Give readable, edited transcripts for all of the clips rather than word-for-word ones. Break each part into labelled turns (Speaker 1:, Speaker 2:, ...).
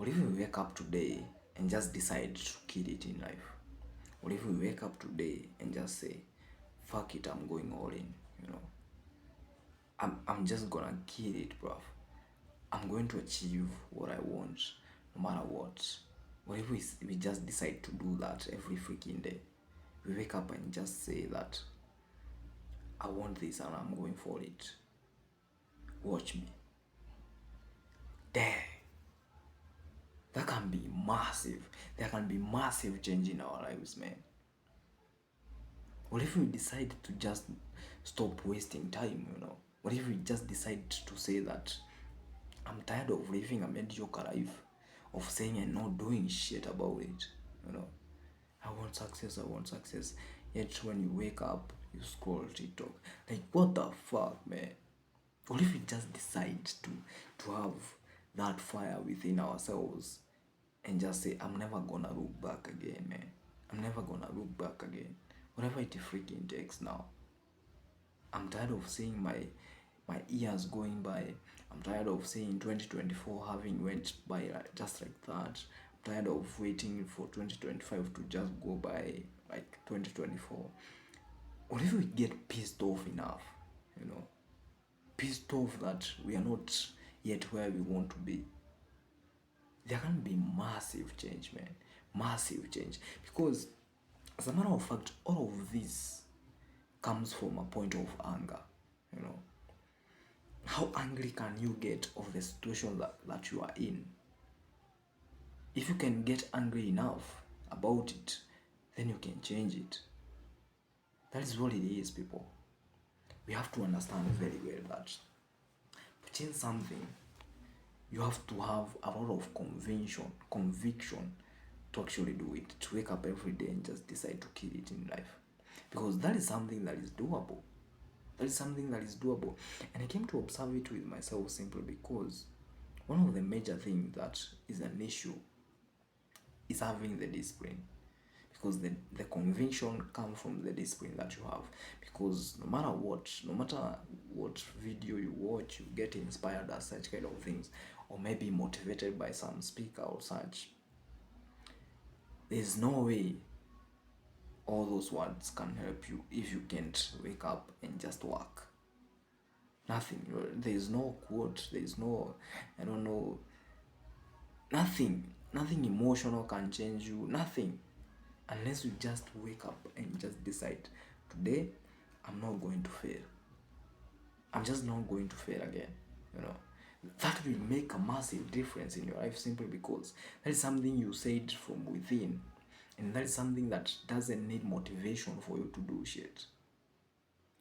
Speaker 1: What if we wake up today and just decide to kill it in life? What if we wake up today and just say, fuck it, I'm going all in, you know? I'm just gonna kill it, bruv. I'm going to achieve what I want, no matter what. What if we just decide to do that every freaking day? We wake up and just say that, I want this and I'm going for it. Watch me. Damn. That can be massive. There can be massive change in our lives, man. What if we decide to just stop wasting time, you know? What if we just decide to say that I'm tired of living a mediocre life, of saying and not doing shit about it, you know? I want success, I want success. Yet when you wake up, you scroll TikTok. Like, what the fuck, man? What if we just decide to have that fire within ourselves and just say, I'm never gonna look back again, man. I'm never gonna look back again. Whatever it freaking takes now. I'm tired of seeing my years going by. I'm tired of seeing 2024 having went by just like that. I'm tired of waiting for 2025 to just go by like 2024. What if we get pissed off enough, you know? Pissed off that we are not yet where we want to be. There can be massive change, man. Massive change. Because as a matter of fact, all of this comes from a point of anger, you know. How angry can you get of the situation that you are in? If you can get angry enough about it, then you can change it. That is what it is, people. We have to understand very well that to change something, you have to have a lot of conviction to actually do it, to wake up every day and just decide to kill it in life. Because that is something that is doable. That is something that is doable. And I came to observe it with myself simply because one of the major things that is an issue is having the discipline. Because the conviction comes from the discipline that you have. Because no matter what video you watch, you get inspired at such kind of things, or maybe motivated by some speaker or such. There's no way all those words can help you if you can't wake up and just work. Nothing. There's no quote. There's no, I don't know, nothing. Nothing emotional can change you. Nothing. Unless you just wake up and just decide, today, I'm not going to fail. I'm just not going to fail again. You know, that will make a massive difference in your life simply because that is something you said from within. And that is something that doesn't need motivation for you to do shit.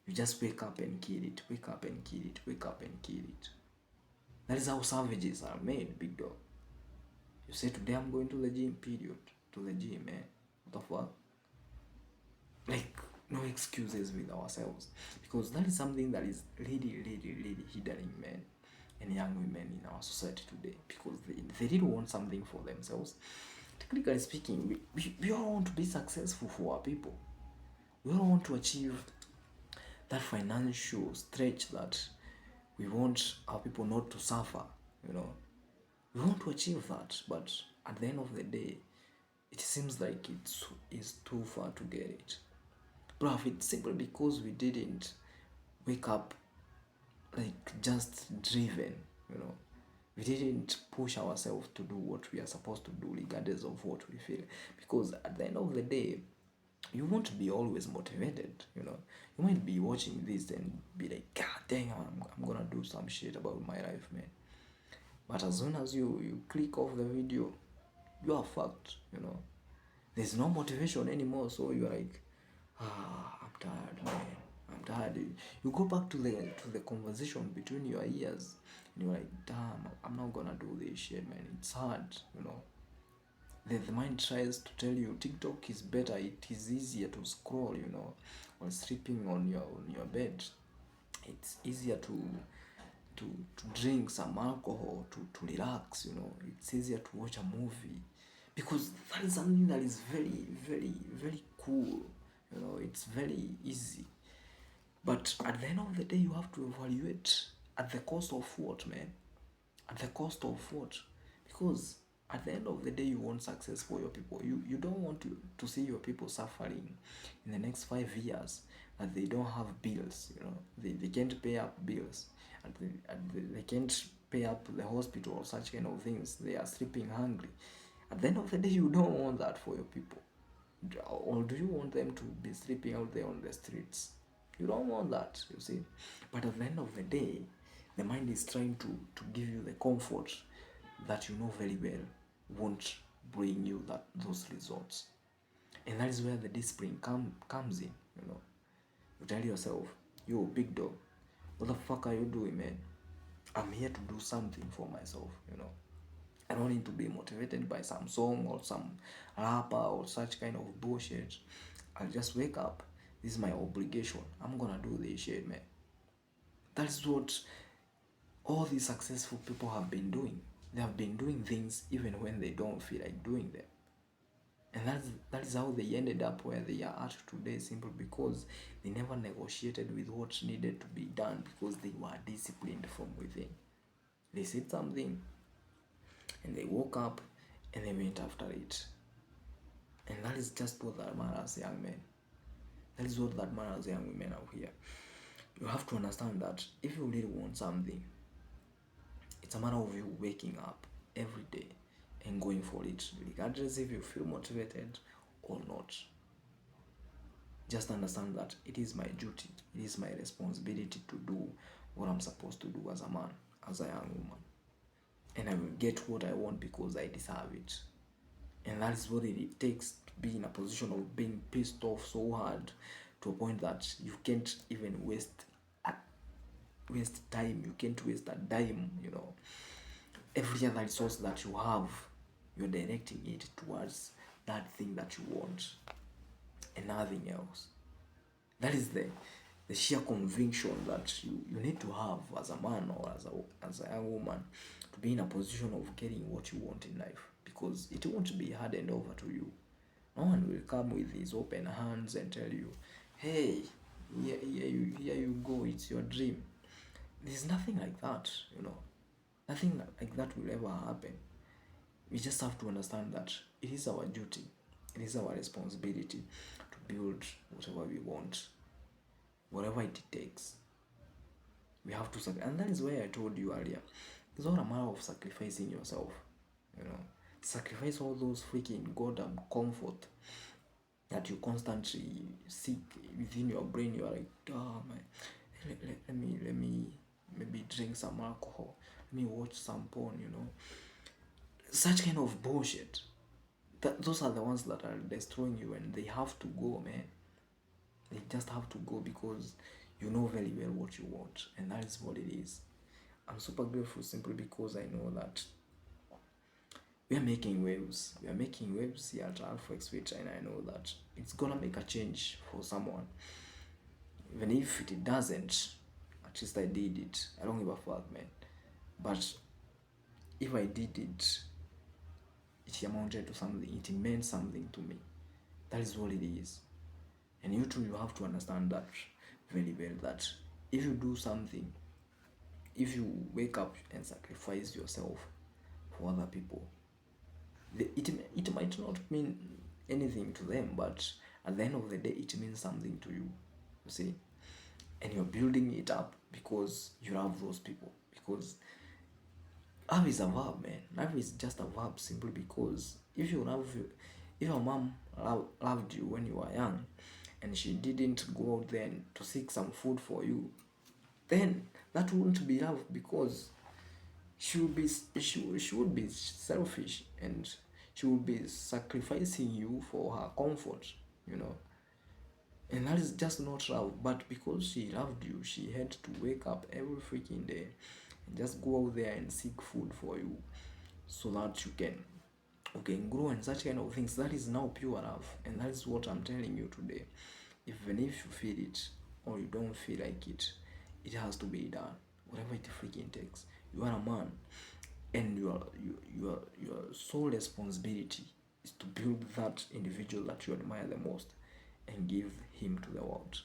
Speaker 1: You just wake up and kill it, wake up and kill it, wake up and kill it. That is how savages are made, big dog. You say, today I'm going to the gym, period. To the gym, man. What the fuck? Like, no excuses with ourselves. Because that is something that is really, really, really hindering men and young women in our society today. Because they really want something for themselves. Technically speaking, we all want to be successful for our people. We all want to achieve that financial stretch that we want our people not to suffer, you know. We want to achieve that, but at the end of the day, it seems like it's too far to get it. Bruv, it's simply because we didn't wake up like just driven, you know. We didn't push ourselves to do what we are supposed to do regardless of what we feel. Because at the end of the day, you won't be always motivated, you know. You might be watching this and be like, God dang, I'm gonna do some shit about my life, man. But as soon as you click off the video, you are fucked, you know. There's no motivation anymore, so you're like, I'm tired, man. I'm tired. You go back to the conversation between your ears, and you're like, damn, I'm not gonna do this shit, man. It's hard, you know. The mind tries to tell you TikTok is better, it is easier to scroll, you know, while sleeping on your bed. It's easier to drink some alcohol to relax, you know. It's easier to watch a movie because that is something that is very, very, very cool, you know. It's very easy. But at the end of the day, you have to evaluate at the cost of what, man? At the cost of what? Because At the end of the day, you want success for your people. You don't want to see your people suffering in the next 5 years, that they don't have bills, they can't pay up bills, they can't pay up the hospital or such kind of things. They are sleeping hungry. At the end of the day, you don't want that for your people. Or do you want them to be sleeping out there on the streets? You don't want that, you see. But at the end of the day, the mind is trying to give you the comfort that you know very well won't bring you those results. And that is where the discipline comes in. You tell yourself, yo, big dog, what the fuck are you doing, man? I'm here to do something for myself. I don't need to be motivated by some song or some rapper or such kind of bullshit. I'll just wake up. This is my obligation. I'm gonna do this shit, man. That's what all these successful people have been doing. They have been doing things even when they don't feel like doing them. And that is how they ended up where they are at today, simply because they never negotiated with what needed to be done, because they were disciplined from within. They said something and they woke up and they went after it. And that is just what that matters, young men. That is what that matters, young women out here. You have to understand that if you really want something, it's a matter of you waking up every day and going for it, regardless if you feel motivated or not. Just understand that it is my duty, it is my responsibility to do what I'm supposed to do as a man, as a young woman. And I will get what I want because I deserve it. And that is what it takes to be in a position of being pissed off so hard to a point that you can't even waste time. You can't waste a dime. Every other resource that you have, you're directing it towards that thing that you want and nothing else. That is the sheer conviction that you need to have as a man or as a young woman to be in a position of getting what you want in life, because it won't be handed over to you. No one will come with his open hands and tell you, hey, here you go, it's your dream. There's nothing like that. Nothing like that will ever happen. We just have to understand that it is our duty, it is our responsibility to build whatever we want, whatever it takes. We have to and that is why I told you earlier, it's not a matter of sacrificing yourself. Sacrifice all those freaking goddamn comfort that you constantly seek within your brain. You are like, oh man, let me maybe drink some alcohol, let me watch some porn. Such kind of bullshit. Those are the ones that are destroying you, and they have to go, man. They just have to go, because you know very well what you want, and that is what it is. I'm super grateful simply because I know that we are making waves. We are making waves here at Alflex, and I know that it's gonna make a change for someone. Even if it doesn't, at least I did it. I don't give a fuck, man. But if I did it, it amounted to something. It meant something to me. That is what it is. And you too, you have to understand that very well, that if you do something, if you wake up and sacrifice yourself for other people, it might not mean anything to them, but at the end of the day, it means something to you. You see? And you're building it up because you love those people. Because love is a verb, man. Love is just a verb simply because if your mom loved you when you were young, and she didn't go out there to seek some food for you, then that wouldn't be love, because she would be selfish, and she would be sacrificing you for her comfort. And that is just not love. But because she loved you, she had to wake up every freaking day and just go out there and seek food for you, so that you can grow and such kind of things. That is now pure love, and that is what I'm telling you today. Even if you feel it or you don't feel like it, it has to be done, whatever it freaking takes. You are a man, and your sole responsibility is to build that individual that you admire the most and give him to the world.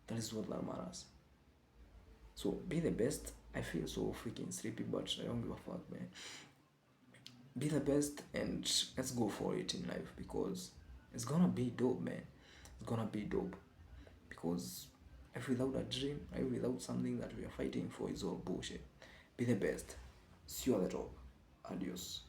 Speaker 1: That is what that matters. So be the best. I feel so freaking sleepy, but I don't give a fuck, man. be the best, and let's go for it in life, because it's gonna be dope, man. It's gonna be dope, because if without a dream, if without something that we are fighting for, is all bullshit. Be the best. See you at the top. Adios.